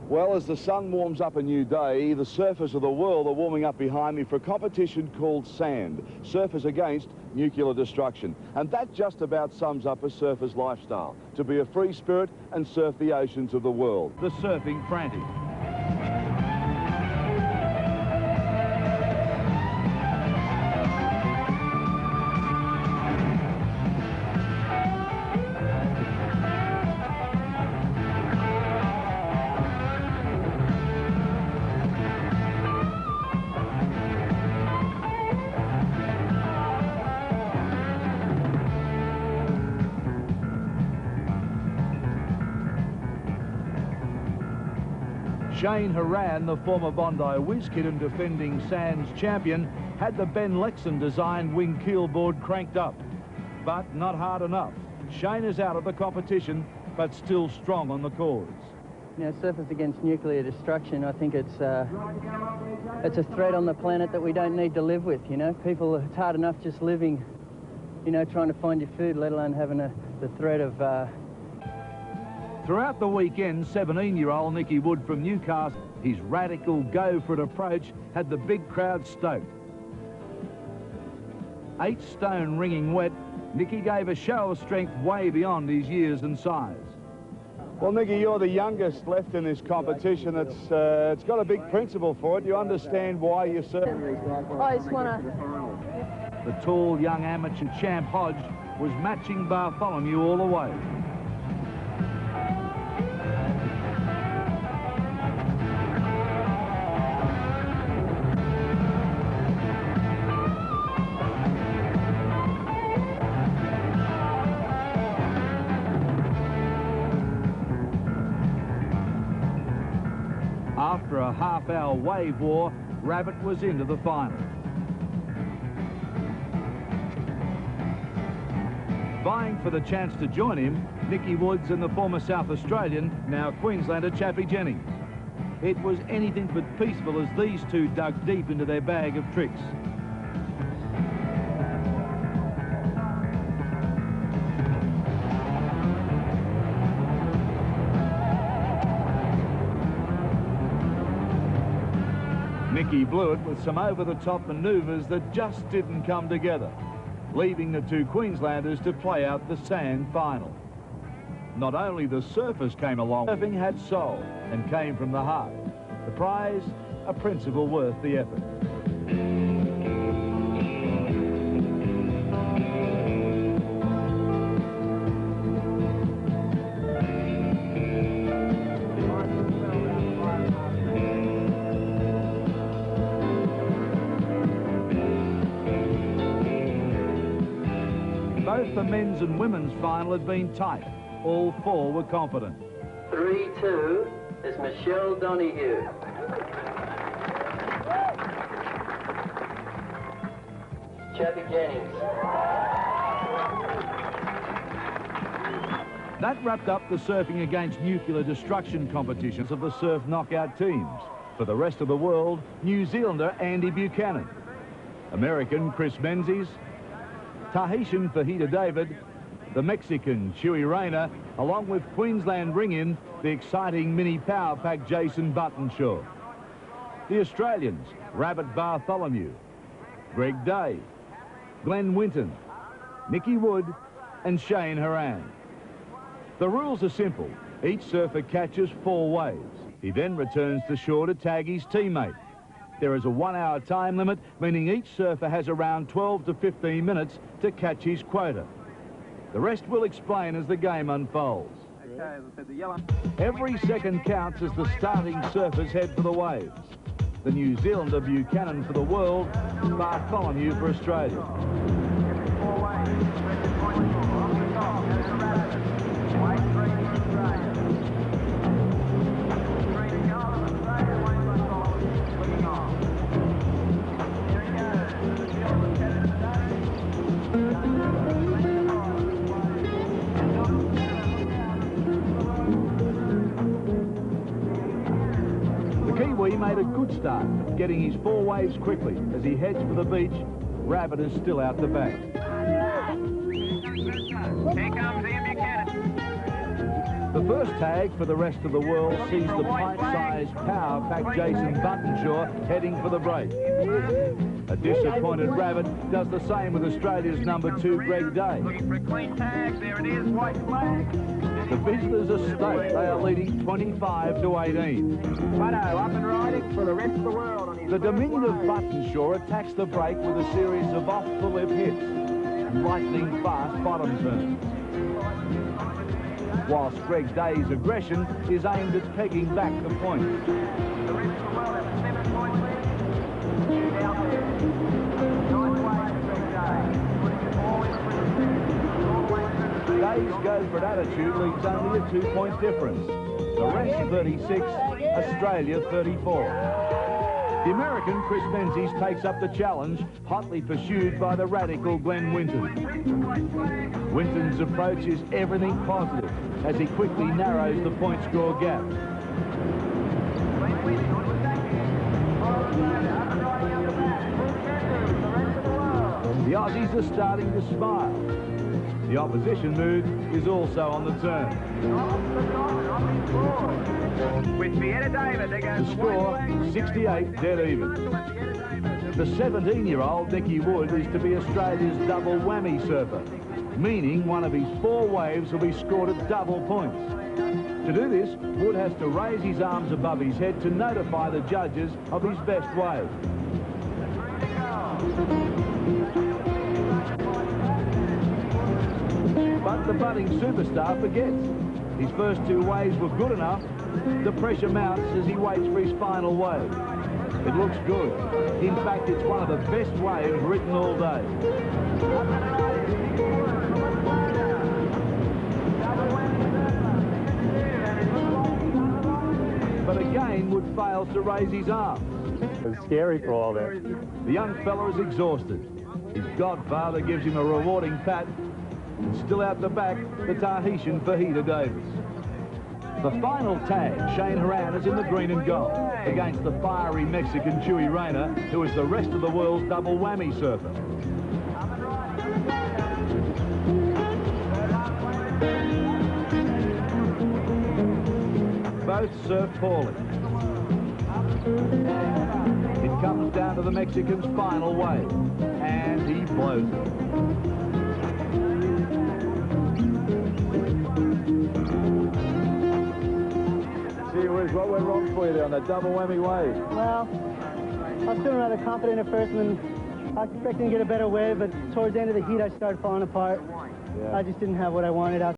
Well, as the sun warms up a new day, the surfers of the world are warming up behind me for a competition called S.A.N.D, Surfers Against Nuclear Destruction. And that just about sums up a surfer's lifestyle, to be a free spirit and surf the oceans of the world. The surfing frantic. S.A.N., the former Bondi whiz kid and defending S.A.N.'s champion, had the Ben Lexon-designed wing keelboard cranked up, but not hard enough. S.A.N. is out of the competition, but still strong on the cause. You know, Surfers Against Nuclear Destruction, I think it's a threat on the planet that we don't need to live with, you know. People, it's hard enough just living, you know, trying to find your food, let alone having the threat of... Throughout the weekend, 17-year-old Nicky Wood from Newcastle, his radical go-for-it approach had the big crowd stoked. 8 stone ringing wet, Nicky gave a show of strength way beyond his years and size. Well, Nicky, you're the youngest left in this competition. It's got a big principle for it. You understand why you surf? I just want to... The tall young amateur champ Hodge was matching Bartholomew all the way. After a half-hour wave war, Rabbit was into the final. Vying for the chance to join him, Nicky Woods and the former South Australian, now Queenslander Chappie Jennings. It was anything but peaceful as these two dug deep into their bag of tricks. Nicky blew it with some over-the-top manoeuvres that just didn't come together, leaving the two Queenslanders to play out the S.A.N. final. Not only the surfers came along, surfing had soul and came from the heart. The prize, a principle worth the effort. Both the men's and women's final had been tight. All 4 were confident. 3-2 is Michelle Donoghue. Chappie Jennings. That wrapped up the Surfing Against Nuclear Destruction competitions of the surf knockout teams. For the rest of the world, New Zealander Andy Buchanan, American Chris Menzies, Tahitian Fajita David, the Mexican Chewy Rayner, along with Queensland ring-in, the exciting mini power pack Jason Buttonshaw. The Australians, Rabbit Bartholomew, Greg Day, Glenn Winton, Nicky Wood and S.A.N. The rules are simple. Each surfer catches 4 waves. He then returns to shore to tag his teammate. There is a 1-hour time limit, meaning each surfer has around 12 to 15 minutes to catch his quota. The rest we'll explain as the game unfolds. Every second counts as the starting surfers head for the waves. The New Zealander Buchanan for the world, Bartholomew for Australia. Kiwi made a good start, getting his 4 waves quickly. As he heads for the beach, Rabbit is still out the back. Here comes Ian Buchanan. The The first tag for the rest of the world sees the pint-sized power-packed Jason Buttonshaw heading for the break. A disappointed Rabbit does the same with Australia's number 2, Greg Day. Looking for a clean tag. There it is, white flag. The visitors are staked. They are leading 25-18. Butto up and riding for the rest of the world on his The diminutive Buttonshaw attacks the break with a series of off-the-lip hits and lightning-fast bottom turns. Whilst Greg Day's aggression is aimed at pegging back the points. The rest of the world has a 7-point lead. Down there. Nice way for Greg Day. Putting it all in for the Days goes for an attitude leads only a 2-point difference. The rest 36, Australia 34. The American Chris Menzies takes up the challenge, hotly pursued by the radical Glenn Winton. Winton's approach is everything positive as he quickly narrows the point score gap. The Aussies are starting to smile. The opposition mood is also on the turn. With Fietta David, they go The score, 68 dead even. The 17-year-old Nicky Wood is to be Australia's double whammy surfer, meaning one of his 4 waves will be scored at double points. To do this, Wood has to raise his arms above his head to notify the judges of his best wave. But the budding superstar forgets. His first 2 waves were good enough. The pressure mounts as he waits for his final wave. It looks good. In fact, it's one of the best waves ridden all day. But again, Wood fails to raise his arms. It's scary for all that. The young fella is exhausted. His godfather gives him a rewarding pat. And still out the back, the Tahitian Fajita Davis. The final tag, Shane Horan, is in the green and gold against the fiery Mexican Chewy Rayner, who is the rest of the world's double whammy surfer. Both surf poorly. It comes down to the Mexican's final wave, and he blows it. What went wrong for you there on that double whammy wave? Well, I was feeling rather confident at first, and I was expecting to get a better wave, but towards the end of the heat, I started falling apart. Yeah. I just didn't have what I wanted out.